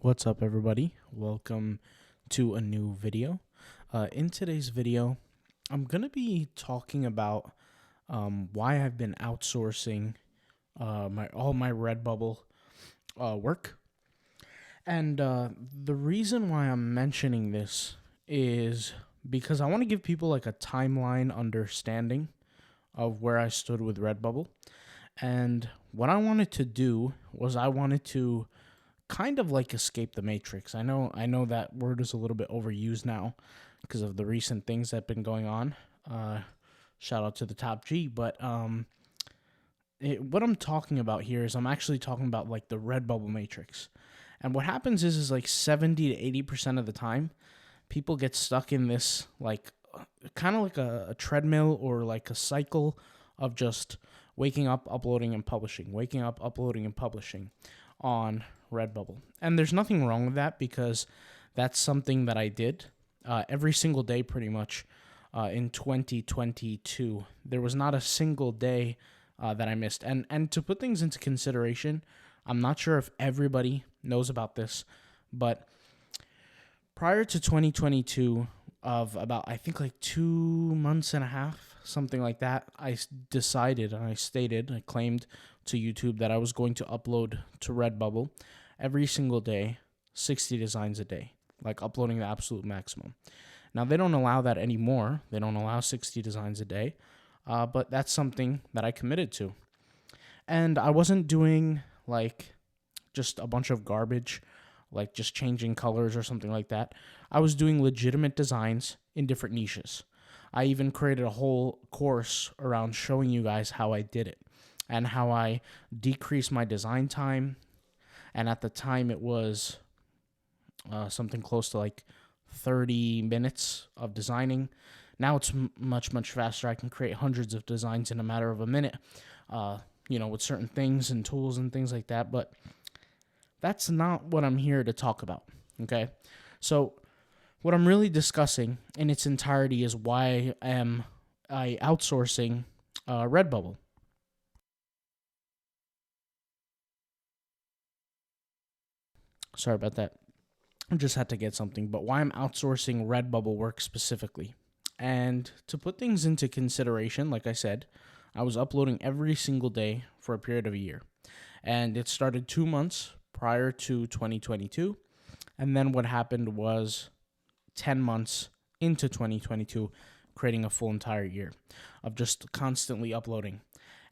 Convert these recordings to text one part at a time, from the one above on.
What's up, everybody? Welcome to a new video. In today's video, I'm going to be talking about why I've been outsourcing all my Redbubble work. And the reason why I'm mentioning this is because I want to give people like a timeline understanding of where I stood with Redbubble. And what I wanted to do was I wanted to kind of like escape the matrix. I know that word is a little bit overused now because of the recent things that have been going on. Shout out to the top G, but what I'm talking about here is I'm actually talking about like the Redbubble Matrix. And what happens is like 70 to 80% of the time, people get stuck in this like kind of like a treadmill or like a cycle of just waking up, uploading, and publishing, waking up, uploading, and publishing on Redbubble. And there's nothing wrong with that because that's something that I did every single day pretty much in 2022. There was not a single day that I missed. And to put things into consideration, I'm not sure if everybody knows about this, but prior to 2022, of about, I think, like 2 months and a half, something like that, I decided and I claimed to YouTube that I was going to upload to Redbubble every single day, 60 designs a day, like uploading the absolute maximum. Now, they don't allow that anymore. They don't allow 60 designs a day, but that's something that I committed to. And I wasn't doing like just a bunch of garbage, like just changing colors or something like that. I was doing legitimate designs in different niches. I even created a whole course around showing you guys how I did it and how I decreased my design time. And at the time, it was something close to like 30 minutes of designing. Now it's much, much faster. I can create hundreds of designs in a matter of a minute, with certain things and tools and things like that. But that's not what I'm here to talk about, okay? So what I'm really discussing in its entirety is why am I outsourcing Redbubble. Sorry about that. I just had to get something, but why I'm outsourcing Redbubble work specifically. And to put things into consideration, like I said, I was uploading every single day for a period of a year. And it started 2 months prior to 2022. And then what happened was 10 months into 2022, creating a full entire year of just constantly uploading.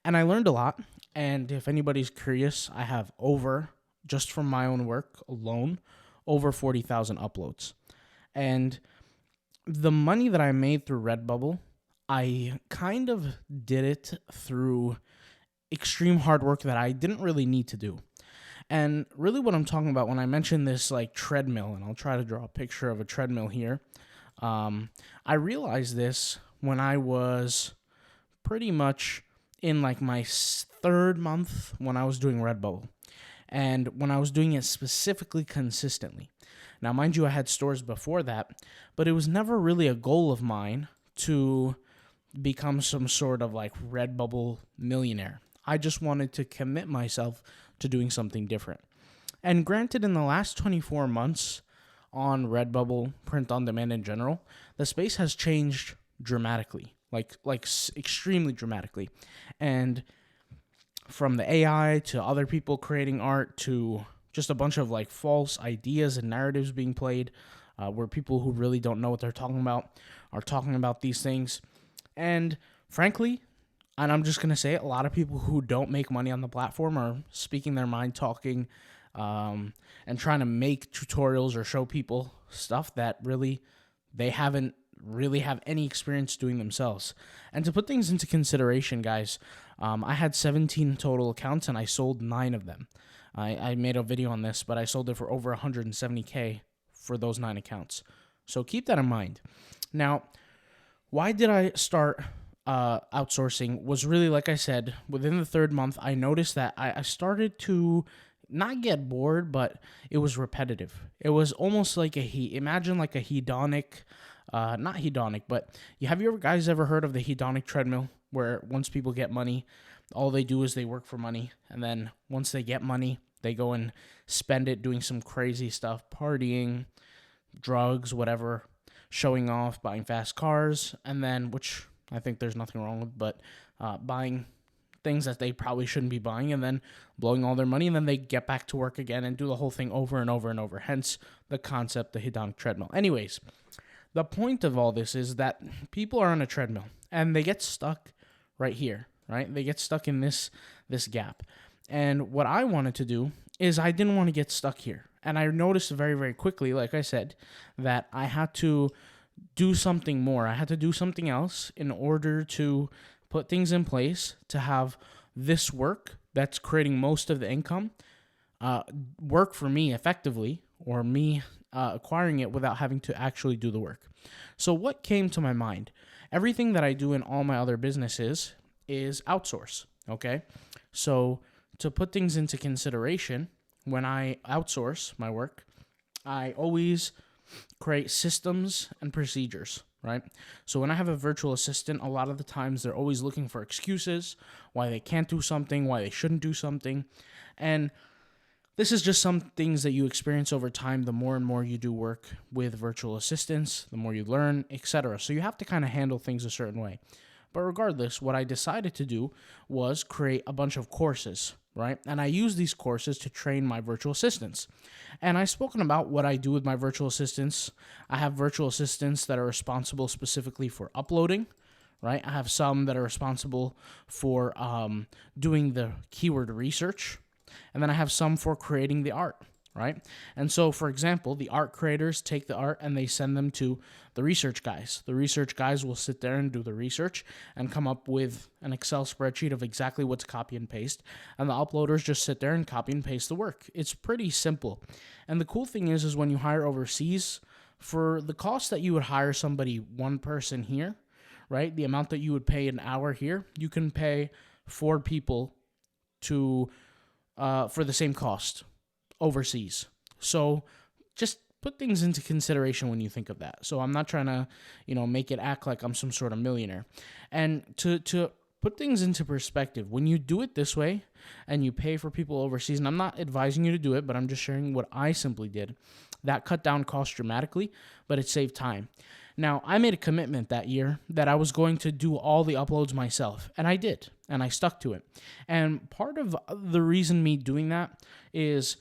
And I learned a lot. And if anybody's curious, I have just from my own work alone, over 40,000 uploads. And the money that I made through Redbubble, I kind of did it through extreme hard work that I didn't really need to do. And really what I'm talking about when I mention this like treadmill, and I'll try to draw a picture of a treadmill here, I realized this when I was pretty much in like my third month when I was doing Redbubble. And when I was doing it specifically consistently. Now, mind you, I had stores before that, but it was never really a goal of mine to become some sort of like Redbubble millionaire. I just wanted to commit myself to doing something different. And granted, in the last 24 months on Redbubble, print on demand in general, the space has changed dramatically, like extremely dramatically. And from the AI to other people creating art to just a bunch of like false ideas and narratives being played, where people who really don't know what they're talking about are talking about these things. And frankly, and I'm just going to say it, a lot of people who don't make money on the platform are speaking their mind, talking, and trying to make tutorials or show people stuff that really they haven't really have any experience doing themselves. And to put things into consideration, guys, I had 17 total accounts and I sold 9 of them. I made a video on this, but I sold it for over $170K for those 9 accounts. So keep that in mind. Now, why did I start outsourcing? Was really, like I said, within the third month, I noticed that I started to not get bored, but it was repetitive. It was almost like imagine like a hedonic, not hedonic, but have you guys ever heard of the hedonic treadmill, where once people get money, all they do is they work for money, and then once they get money, they go and spend it doing some crazy stuff, partying, drugs, whatever, showing off, buying fast cars, and then, which I think there's nothing wrong with, but buying things that they probably shouldn't be buying, and then blowing all their money, and then they get back to work again and do the whole thing over and over and over. Hence the concept, the Hidden Treadmill. Anyways, the point of all this is that people are on a treadmill and they get stuck right here, right? They get stuck in this gap. And what I wanted to do is I didn't want to get stuck here. And I noticed very, very quickly, like I said, that I had to do something more. I had to do something else in order to put things in place to have this work that's creating most of the income work for me effectively, or me acquiring it without having to actually do the work. So what came to my mind? Everything that I do in all my other businesses is outsource, okay? So to put things into consideration, when I outsource my work, I always create systems and procedures, right? So when I have a virtual assistant, a lot of the times they're always looking for excuses why they can't do something, why they shouldn't do something. And this is just some things that you experience over time. The more and more you do work with virtual assistants, the more you learn, etc. So you have to kind of handle things a certain way. But regardless, what I decided to do was create a bunch of courses, right? And I use these courses to train my virtual assistants. And I've spoken about what I do with my virtual assistants. I have virtual assistants that are responsible specifically for uploading, right? I have some that are responsible for doing the keyword research. And then I have some for creating the art, right? And so, for example, the art creators take the art and they send them to the research guys. The research guys will sit there and do the research and come up with an Excel spreadsheet of exactly what to copy and paste. And the uploaders just sit there and copy and paste the work. It's pretty simple. And the cool thing is when you hire overseas, for the cost that you would hire somebody, one person here, right? The amount that you would pay an hour here, you can pay 4 people to for the same cost overseas. So just put things into consideration when you think of that. So I'm not trying to, make it act like I'm some sort of millionaire. And to put things into perspective, when you do it this way and you pay for people overseas, and I'm not advising you to do it, but I'm just sharing what I simply did, that cut down costs dramatically, but it saved time. Now, I made a commitment that year that I was going to do all the uploads myself, and I did, and I stuck to it. And part of the reason me doing that is,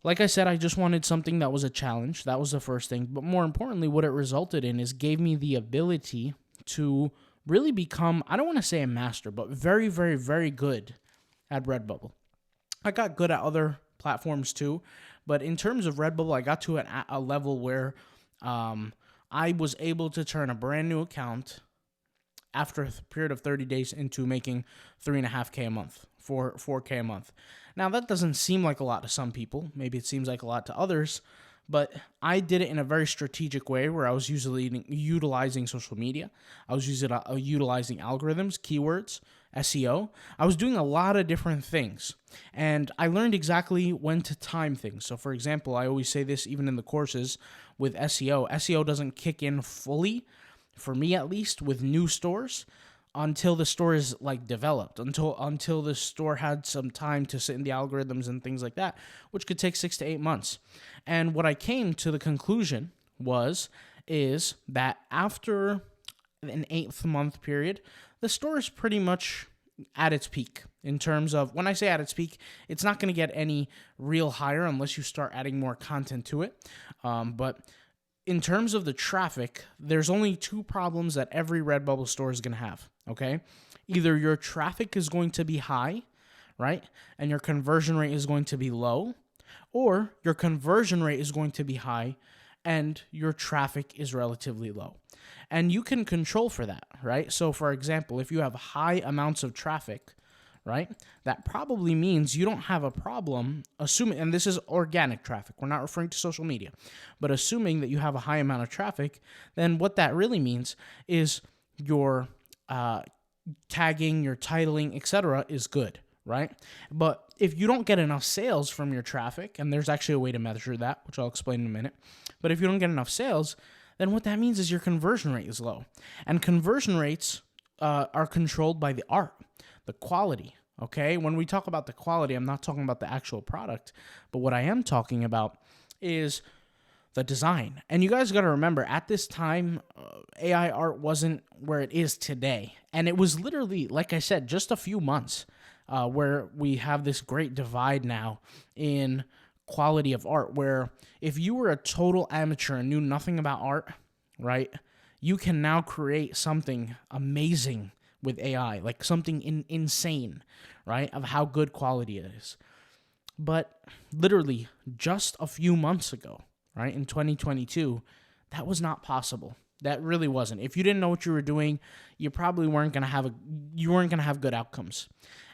like I said, I just wanted something that was a challenge. That was the first thing. But more importantly, what it resulted in is gave me the ability to really become, I don't want to say a master, but very, very, very good at Redbubble. I got good at other platforms too, but in terms of Redbubble, I got to a level where I was able to turn a brand new account after a period of 30 days into making $3.5K a month, 4K a month. Now, that doesn't seem like a lot to some people. Maybe it seems like a lot to others, but I did it in a very strategic way where I was utilizing social media. I was utilizing algorithms, keywords, SEO. I was doing a lot of different things, and I learned exactly when to time things. So, for example, I always say this even in the courses with SEO. SEO doesn't kick in fully, for me at least, with new stores until the store is developed, until the store had some time to sit in the algorithms and things like that, which could take 6 to 8 months. And what I came to the conclusion is that after an 8th month period, the store is pretty much at its peak. In terms of, when I say at its peak, it's not going to get any real higher unless you start adding more content to it. But in terms of the traffic, there's only 2 problems that every Redbubble store is going to have, okay? Either your traffic is going to be high, right, and your conversion rate is going to be low, or your conversion rate is going to be high and your traffic is relatively low. And you can control for that, right? So, for example, if you have high amounts of traffic, right, that probably means you don't have a problem, assuming, and this is organic traffic, we're not referring to social media, but assuming that you have a high amount of traffic, then what that really means is your tagging, your titling, etc. is good, right? But if you don't get enough sales from your traffic, and there's actually a way to measure that, which I'll explain in a minute, but if you don't get enough sales, then what that means is your conversion rate is low. And conversion rates are controlled by the art, the quality, Okay? When we talk about the quality, I'm not talking about the actual product, but what I am talking about is the design. And you guys got to remember, at this time, AI art wasn't where it is today. And it was literally, like I said, just a few months where we have this great divide now in quality of art, where if you were a total amateur and knew nothing about art, right, you can now create something amazing with AI, like something insane, right, of how good quality it is. But literally just a few months ago, right, in 2022, that was not possible. That really wasn't. If you didn't know what you were doing, you probably weren't going to have good outcomes.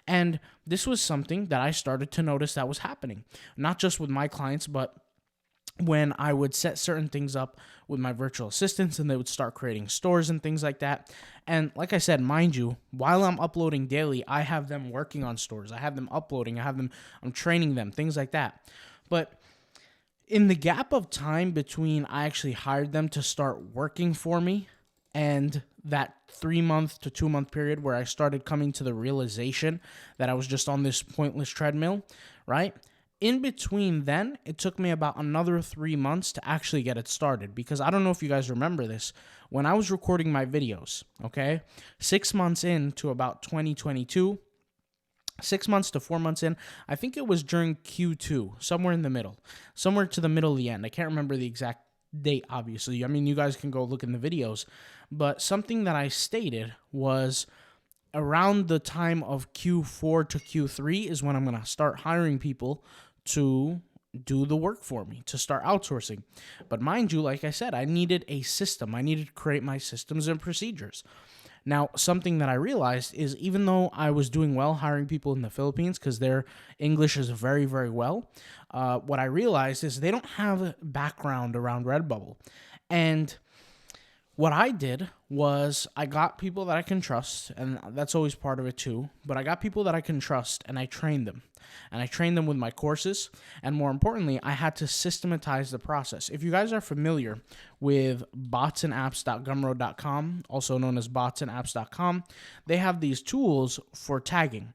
And this was something that I started to notice that was happening, not just with my clients, but when I would set certain things up with my virtual assistants and they would start creating stores and things like that. And like I said, mind you, while I'm uploading daily, I have them working on stores. I have them uploading. I'm training them, things like that. But in the gap of time between I actually hired them to start working for me and that 3-month to 2-month period where I started coming to the realization that I was just on this pointless treadmill, right? In between then, it took me about another 3 months to actually get it started, because I don't know if you guys remember this. When I was recording my videos, okay, 6 months into about 2022, 6 months to 4 months in, I think it was during Q2, somewhere in the middle, somewhere to the middle of the end. I can't remember the exact date, obviously. I mean, you guys can go look in the videos, but something that I stated was around the time of Q4 to Q3 is when I'm going to start hiring people to do the work for me, to start outsourcing. But mind you, like I said, I needed a system. I needed to create my systems and procedures. Now, something that I realized is, even though I was doing well hiring people in the Philippines because their English is very, very well, what I realized is they don't have a background around Redbubble. And what I did was I got people that I can trust, and that's always part of it too, but I got people that I can trust, and I trained them. And I trained them with my courses, and more importantly, I had to systematize the process. If you guys are familiar with botsandapps.gumroad.com, also known as botsandapps.com, they have these tools for tagging.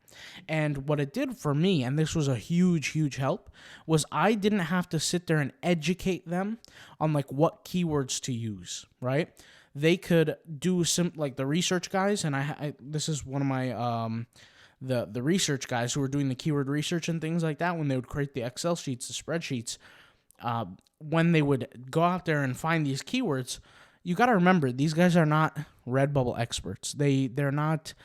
And what it did for me, and this was a huge, huge help, was I didn't have to sit there and educate them on like what keywords to use, right? They could do some, like the research guys, and I this is one of my the research guys who were doing the keyword research and things like that. When they would create the Excel sheets, the spreadsheets, when they would go out there and find these keywords, you got to remember, these guys are not Redbubble experts. They're not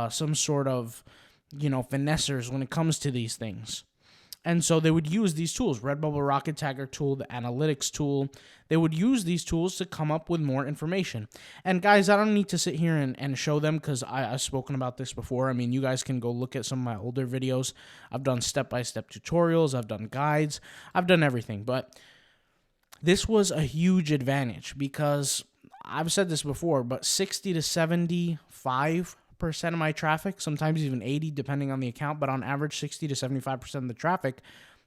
some sort of, finessers when it comes to these things. And so they would use these tools, Redbubble Rocket Tagger tool, the analytics tool. They would use these tools to come up with more information. And guys, I don't need to sit here and show them, because I've spoken about this before. I mean, you guys can go look at some of my older videos. I've done step-by-step tutorials. I've done guides. I've done everything. But this was a huge advantage, because I've said this before, but 60 to 75% of my traffic, sometimes even 80 depending on the account, but on average 60 to 75% of the traffic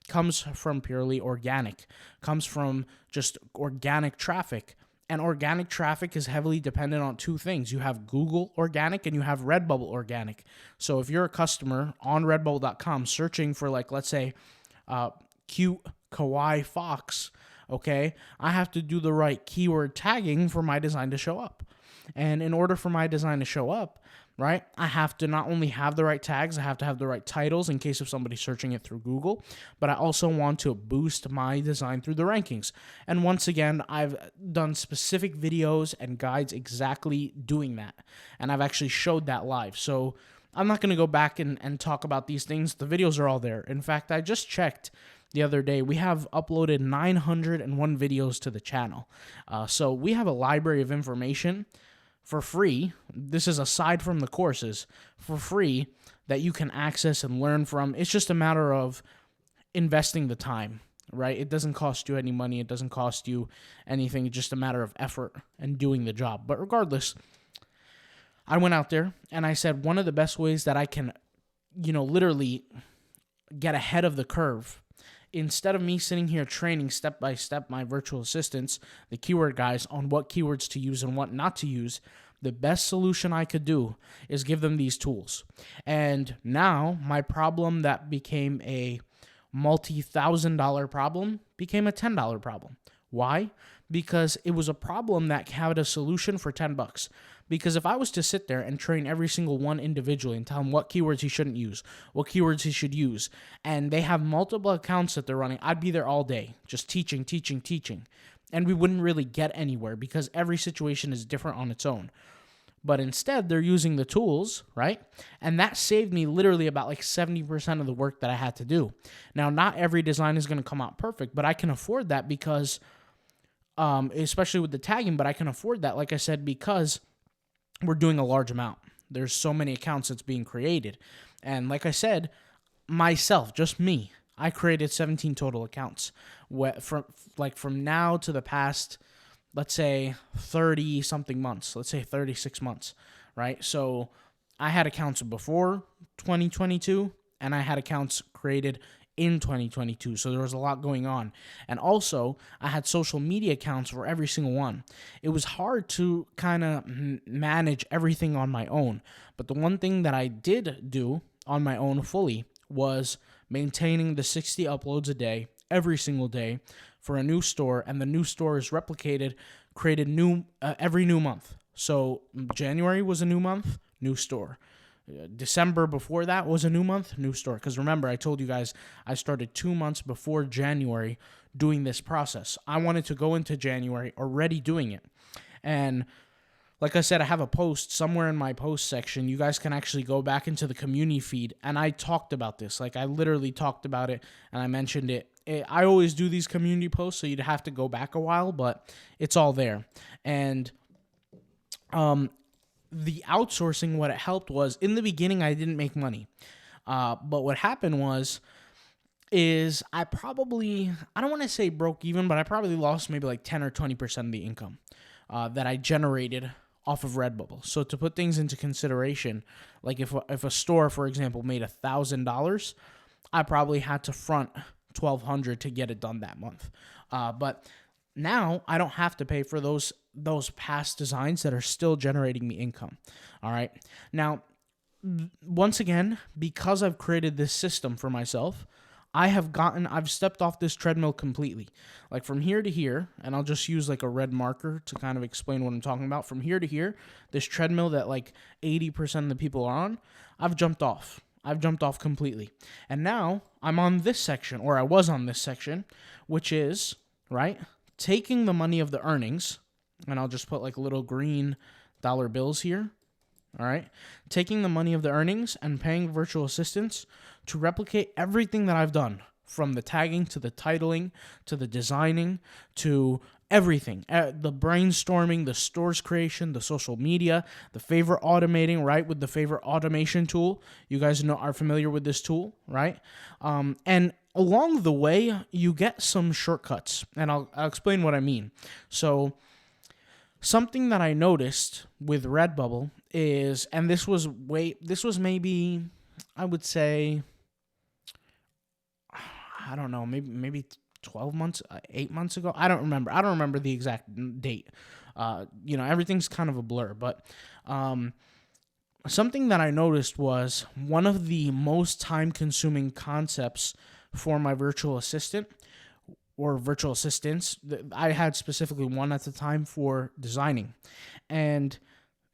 comes from purely organic, comes from just organic traffic. And organic traffic is heavily dependent on two things. You have Google organic and you have Redbubble organic. So if you're a customer on redbubble.com searching for, like, let's say cute kawaii fox, okay, I have to do the right keyword tagging for my design to show up. And in order for my design to show up, right, I have to not only have the right tags, I have to have the right titles in case of somebody searching it through Google, but I also want to boost my design through the rankings. And once again, I've done specific videos and guides exactly doing that. And I've actually showed that live. So I'm not going to go back and talk about these things. The videos are all there. In fact, I just checked the other day. We have uploaded 901 videos to the channel. So we have a library of information for free. This is aside from the courses, for free, that you can access and learn from. It's just a matter of investing the time, right? It doesn't cost you any money. It doesn't cost you anything. It's just a matter of effort and doing the job. But regardless, I went out there and I said, one of the best ways that I can, literally get ahead of the curve, instead of me sitting here training step by step my virtual assistants, the keyword guys, on what keywords to use and what not to use, the best solution I could do is give them these tools. And now my problem that became a multi-$1,000 problem became a $10 problem. Why? Because it was a problem that had a solution for $10. Because if I was to sit there and train every single one individually and tell him what keywords he shouldn't use, what keywords he should use, and they have multiple accounts that they're running, I'd be there all day just teaching. And we wouldn't really get anywhere because every situation is different on its own. But instead, they're using the tools, right? And that saved me literally about like 70% of the work that I had to do. Now, not every design is going to come out perfect, but I can afford that because, especially with the tagging, but I can afford that, like I said, because we're doing a large amount. There's so many accounts that's being created. And like I said, myself, just me, I created 17 total accounts from now to the past, let's say 30 something months, let's say 36 months, right? So I had accounts before 2022 and I had accounts created in 2022. So there was a lot going on. And also I had social media accounts for every single one. It was hard to kind of manage everything on my own. But the one thing that I did do on my own fully was maintaining the 60 uploads a day, every single day for a new store. And the new store is created new every new month. So January was a new month, new store. December before that was a new month, new store. Because remember, I told you guys I started 2 months before January doing this process. I wanted to go into January already doing it. And like I said, I have a post somewhere in my post section. You guys can actually go back into the community feed. And I talked about this. Like I literally talked about it and I mentioned it. I always do these community posts, so you'd have to go back a while, but it's all there. And the outsourcing, what it helped was, in the beginning, I didn't make money. But what happened is I don't want to say broke even, but I probably lost maybe like 10 or 20% of the income that I generated off of Redbubble. So to put things into consideration, like if a store, for example, made $1,000, I probably had to front $1,200 to get it done that month. But now I don't have to pay for those past designs that are still generating me income. All right. Now, once again, because I've created this system for myself, I've stepped off this treadmill completely. Like from here to here, and I'll just use like a red marker to kind of explain what I'm talking about. From here to here, this treadmill that like 80% of the people are on, I've jumped off. I've jumped off completely. And now I'm on this section, or I was on this section, which is, right, taking the money of the earnings, and I'll just put like little green dollar bills here, all right, taking the money of the earnings and paying virtual assistants to replicate everything that I've done, from the tagging to the titling to the designing to everything, the brainstorming, the stores creation, the social media, the favorite automating, right, with the favorite automation tool. You guys are familiar with this tool, right? And along the way, you get some shortcuts, and I'll explain what I mean. So something that I noticed with Redbubble is, and this was maybe, I would say, I don't know, maybe 12 months, 8 months ago. I don't remember the exact date. Everything's kind of a blur, but something that I noticed was one of the most time-consuming concepts for my virtual assistant or virtual assistants. I had specifically one at the time for designing, and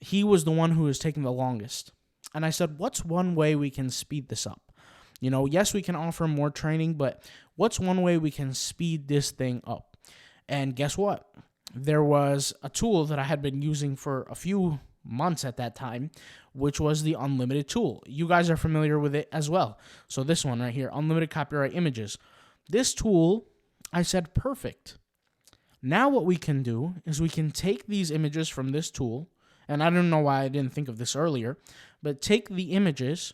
he was the one who was taking the longest. And I said, what's one way we can speed this up? Yes, we can offer more training, but what's one way we can speed this thing up? And guess what? There was a tool that I had been using for a few months at that time, which was the unlimited tool. You guys are familiar with it as well. So this one right here, unlimited copyright images. This tool, I said, perfect. Now what we can do is we can take these images from this tool, and I don't know why I didn't think of this earlier, but take the images,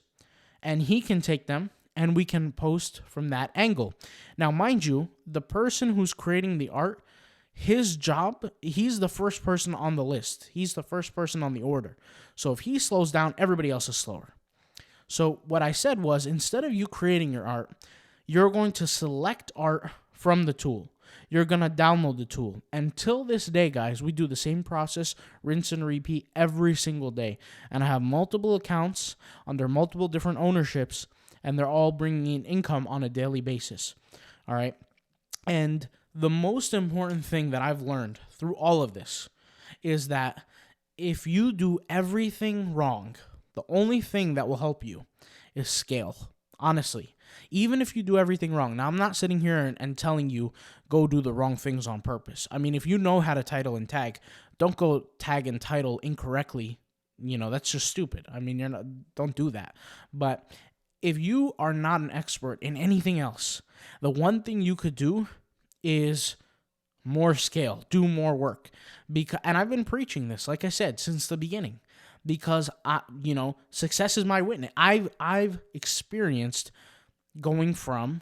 and he can take them, and we can post from that angle. Now, mind you, the person who's creating the art, his job, he's the first person on the list. He's the first person on the order. So if he slows down, everybody else is slower. So what I said was, instead of you creating your art, you're going to select art from the tool. You're going to download the tool. Until this day, guys, we do the same process, rinse and repeat every single day. And I have multiple accounts under multiple different ownerships, and they're all bringing in income on a daily basis. All right. And the most important thing that I've learned through all of this is that if you do everything wrong, the only thing that will help you is scale. Honestly, even if you do everything wrong. Now, I'm not sitting here and telling you go do the wrong things on purpose. I mean, if you know how to title and tag, don't go tag and title incorrectly. That's just stupid. I mean, don't do that. But if you are not an expert in anything else, the one thing you could do is more scale, do more work. And I've been preaching this, like I said, since the beginning, because success is my witness. I've experienced going from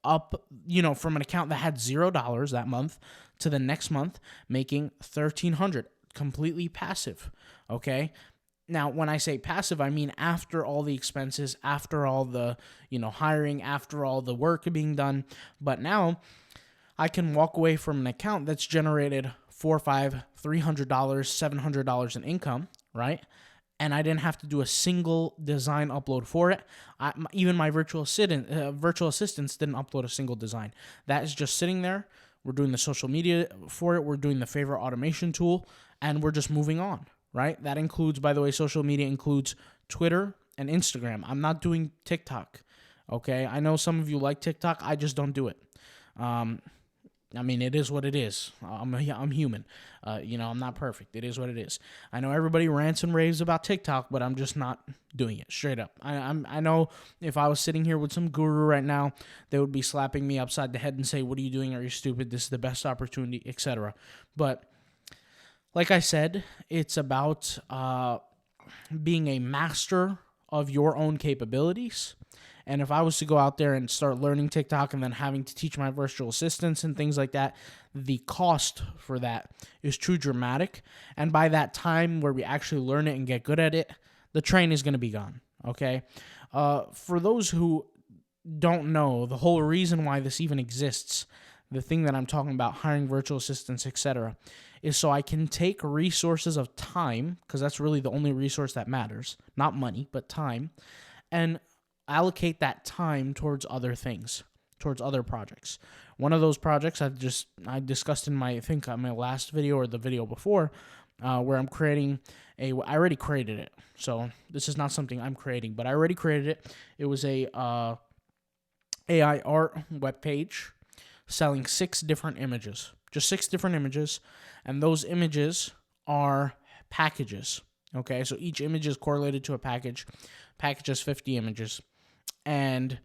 from an account that had $0 that month to the next month making $1,300, completely passive. Okay. Now, when I say passive, I mean after all the expenses, after all the, hiring, after all the work being done. But now I can walk away from an account that's generated $400, $500, $300, $700 in income, right? And I didn't have to do a single design upload for it. Even my virtual assistants didn't upload a single design. That is just sitting there. We're doing the social media for it. We're doing the favorite automation tool, and we're just moving on, right? That includes, by the way, social media includes Twitter and Instagram. I'm not doing TikTok, okay? I know some of you like TikTok. I just don't do it. I mean, it is what it is. I'm human. I'm not perfect. It is what it is. I know everybody rants and raves about TikTok, but I'm just not doing it, straight up. I know if I was sitting here with some guru right now, they would be slapping me upside the head and say, "What are you doing? Are you stupid? This is the best opportunity," etc. But like I said, it's about being a master of your own capabilities. And if I was to go out there and start learning TikTok and then having to teach my virtual assistants and things like that, the cost for that is too dramatic. And by that time where we actually learn it and get good at it, the train is going to be gone, okay? For those who don't know, the whole reason why this even exists, the thing that I'm talking about, hiring virtual assistants, etc., is so I can take resources of time, because that's really the only resource that matters, not money, but time, and allocate that time towards other things, towards other projects. One of those projects I discussed in my last video or the video before, where I'm creating I already created it. So this is not something I'm creating, but I already created it. It was a AI art webpage selling 6 different images, just 6 different images. And those images are packages. Okay. So each image is correlated to a package. Package has 50 images. And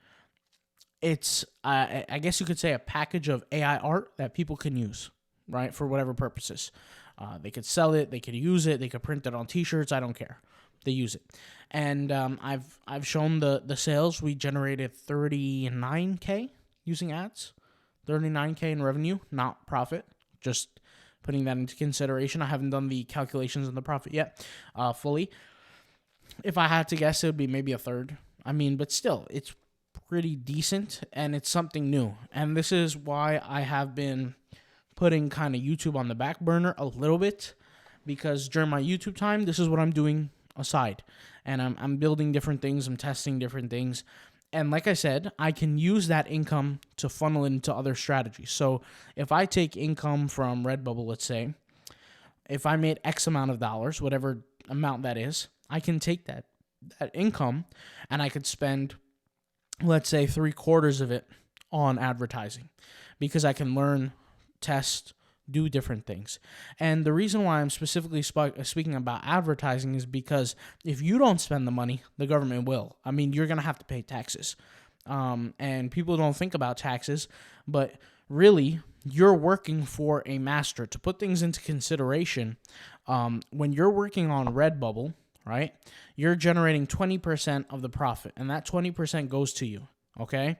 it's, I guess you could say, a package of AI art that people can use, right, for whatever purposes. They could sell it, they could use it, they could print it on T-shirts. I don't care. They use it. And I've shown the sales. We generated $39K using ads, $39K in revenue, not profit. Just putting that into consideration. I haven't done the calculations on the profit yet fully. If I had to guess, it would be maybe a third. I mean, but still, it's pretty decent, and it's something new. And this is why I have been putting kind of YouTube on the back burner a little bit, because during my YouTube time, this is what I'm doing aside. And I'm building different things, I'm testing different things. And like I said, I can use that income to funnel into other strategies. So if I take income from Redbubble, let's say, if I made X amount of dollars, whatever amount that is, I can take that income and I could spend, let's say, 3/4 of it on advertising, because I can learn, test, do different things. And the reason why I'm specifically speaking about advertising is because if you don't spend the money, the government will. I mean, you're going to have to pay taxes. And people don't think about taxes, but really, you're working for a master. To put things into consideration, when you're working on Redbubble, right, you're generating 20% of the profit, and that 20% goes to you, okay?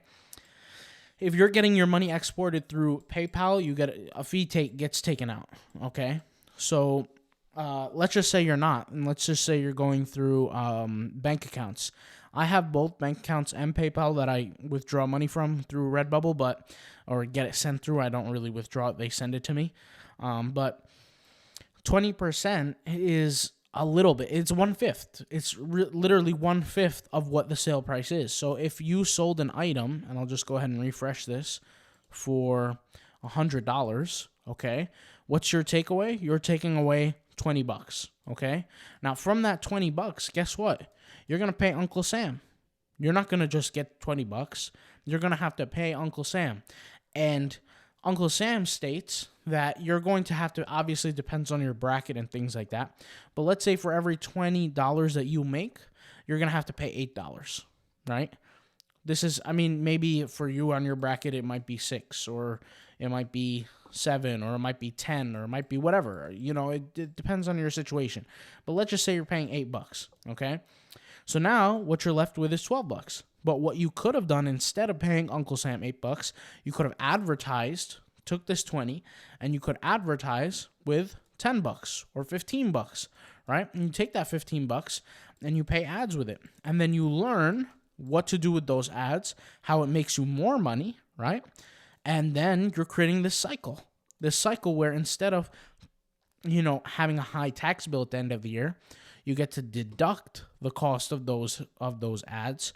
If you're getting your money exported through PayPal, you get a fee gets taken out, okay? So let's just say you're not, and let's just say you're going through bank accounts. I have both bank accounts and PayPal that I withdraw money from through Redbubble, or get it sent through. I don't really withdraw it; they send it to me. But 20% is a little bit. It's 1/5. It's literally 1/5 of what the sale price is. So if you sold an item, and I'll just go ahead and refresh this for $100, okay, what's your takeaway? You're taking away $20, okay? Now from that $20, guess what? You're gonna pay Uncle Sam. You're not gonna just get $20. You're gonna have to pay Uncle Sam, and Uncle Sam states that you're going to have to, obviously depends on your bracket and things like that, but let's say for every $20 that you make, you're going to have to pay $8, right? This is, I mean, maybe for you on your bracket, it might be 6, or it might be 7, or it might be 10, or it might be whatever. It depends on your situation. But let's just say you're paying $8, okay? So now what you're left with is $12. But what you could have done instead of paying Uncle Sam $8, you could have advertised, took this 20, and you could advertise with $10 or $15, right? And you take that $15 and you pay ads with it. And then you learn what to do with those ads, how it makes you more money, right? And then you're creating this cycle where instead of, having a high tax bill at the end of the year, you get to deduct the cost of those ads,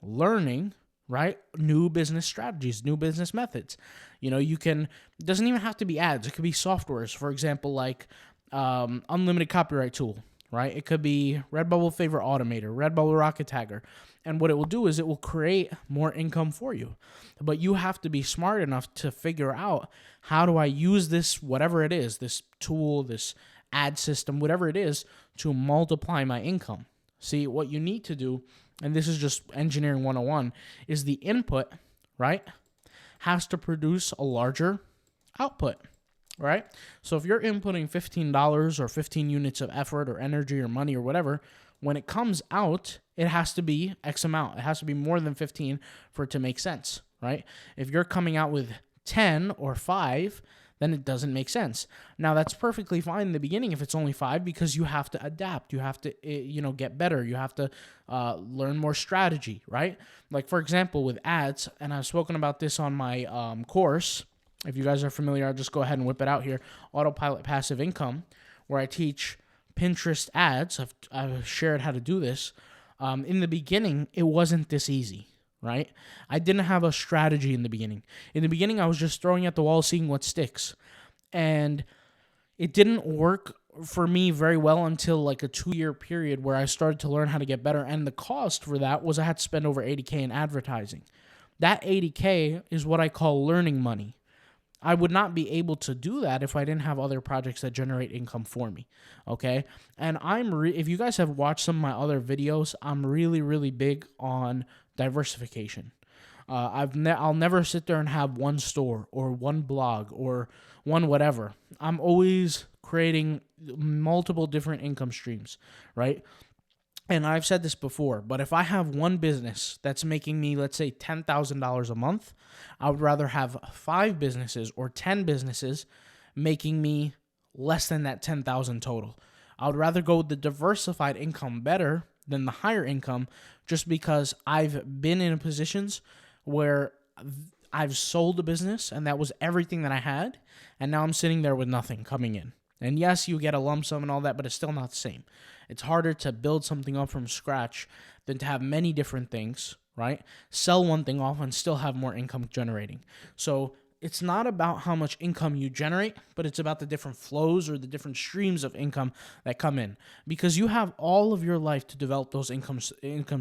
learning, right? New business strategies, new business methods. It doesn't even have to be ads. It could be softwares, for example, like unlimited copyright tool, right? It could be Redbubble Favorite Automator, Redbubble Rocket Tagger. And what it will do is it will create more income for you. But you have to be smart enough to figure out, how do I use this, whatever it is, this tool, this ad system, whatever it is, to multiply my income. See, what you need to do, and this is just engineering 101, is the input, right, has to produce a larger output, right? So if you're inputting $15 or 15 units of effort or energy or money or whatever, when it comes out, it has to be X amount. It has to be more than 15 for it to make sense, right? If you're coming out with 10 or 5, then it doesn't make sense. Now, that's perfectly fine in the beginning if it's only 5, because you have to adapt. You have to, get better. You have to learn more strategy, right? Like, for example, with ads, and I've spoken about this on my course. If you guys are familiar, I'll just go ahead and whip it out here. Autopilot Passive Income, where I teach Pinterest ads. I've shared how to do this. In the beginning, it wasn't this easy, right? I didn't have a strategy in the beginning. In the beginning, I was just throwing at the wall, seeing what sticks. And it didn't work for me very well until like a 2-year period where I started to learn how to get better. And the cost for that was I had to spend over $80K in advertising. That $80K is what I call learning money. I would not be able to do that if I didn't have other projects that generate income for me, okay? And if you guys have watched some of my other videos, I'm really, really big on diversification. I'll never sit there and have one store or one blog or one whatever. I'm always creating multiple different income streams, right? And I've said this before, but if I have one business that's making me, let's say, $10,000 a month, I would rather have 5 businesses or 10 businesses making me less than that $10,000 total. I would rather go with the diversified income better than the higher income, just because I've been in positions where I've sold a business and that was everything that I had, and now I'm sitting there with nothing coming in. And yes, you get a lump sum and all that, but it's still not the same. It's harder to build something up from scratch than to have many different things, right? Sell one thing off and still have more income generating. So it's not about how much income you generate, but it's about the different flows or the different streams of income that come in. Because you have all of your life to develop those income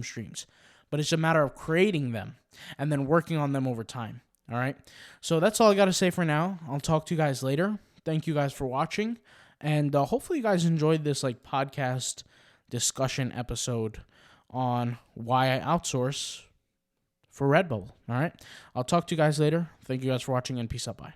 streams, but it's a matter of creating them and then working on them over time, all right? So that's all I got to say for now. I'll talk to you guys later. Thank you guys for watching, and hopefully you guys enjoyed this podcast discussion episode on why I outsource for Redbubble. All right, I'll talk to you guys later. Thank you guys for watching, and peace out. Bye.